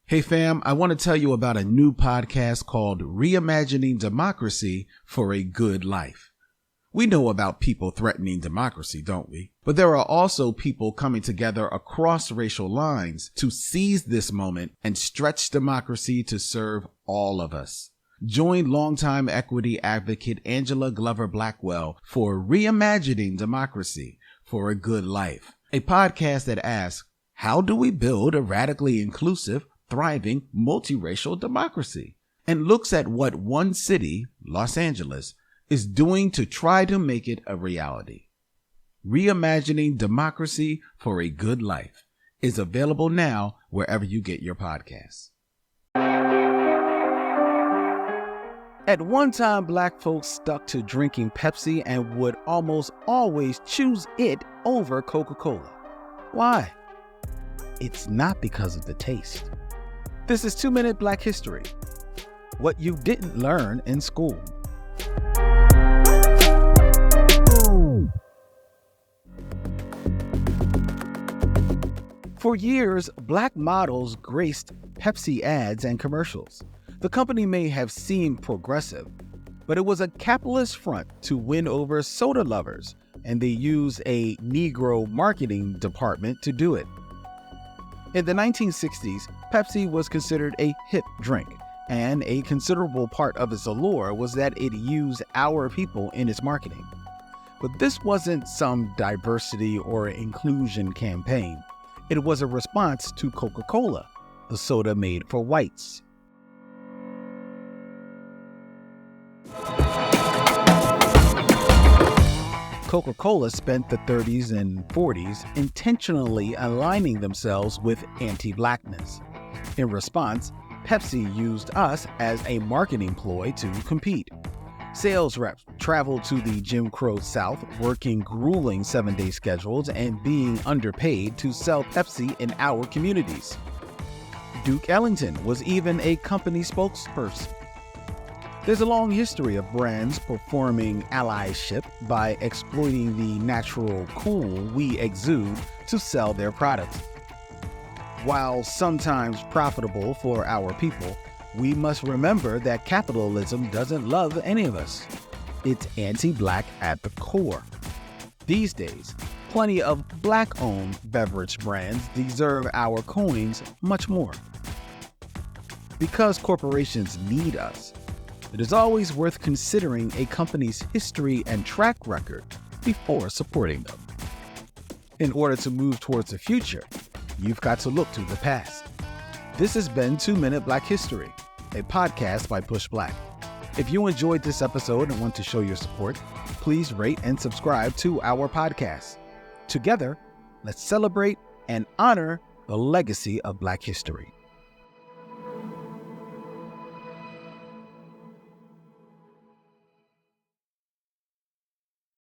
Hey fam, I want to tell you about a new podcast called Reimagining Democracy for a Good Life. We know about people threatening democracy, don't we? But there are also people coming together across racial lines to seize this moment and stretch democracy to serve all of us. Join longtime equity advocate Angela Glover Blackwell for Reimagining Democracy for a Good Life, a podcast that asks, how do we build a radically inclusive, thriving, multiracial democracy? And looks at what one city, Los Angeles, is doing to try to make it a reality. Reimagining Democracy for a Good Life is available now wherever you get your podcasts. At one time, Black folks stuck to drinking Pepsi and would almost always choose it over Coca-Cola. Why? It's not because of the taste. This is 2-Minute Black History. What you didn't learn in school. For years, Black models graced Pepsi ads and commercials. The company may have seemed progressive, but it was a capitalist front to win over soda lovers, and they used a Negro marketing department to do it. In the 1960s, Pepsi was considered a hip drink, and a considerable part of its allure was that it used our people in its marketing. But this wasn't some diversity or inclusion campaign. It was a response to Coca-Cola, the soda made for whites. Coca-Cola spent the 30s and 40s intentionally aligning themselves with anti-blackness. In response, Pepsi used us as a marketing ploy to compete. Sales reps traveled to the Jim Crow South, working grueling 7-day schedules and being underpaid to sell Pepsi in our communities. Duke Ellington was even a company spokesperson. There's a long history of brands performing allyship by exploiting the natural cool we exude to sell their products. While sometimes profitable for our people, we must remember that capitalism doesn't love any of us. It's anti-Black at the core. These days, plenty of Black-owned beverage brands deserve our coins much more. Because corporations need us, it is always worth considering a company's history and track record before supporting them. In order to move towards the future, you've got to look to the past. This has been 2-Minute Black History, a podcast by Push Black. If you enjoyed this episode and want to show your support, please rate and subscribe to our podcast. Together, let's celebrate and honor the legacy of Black history.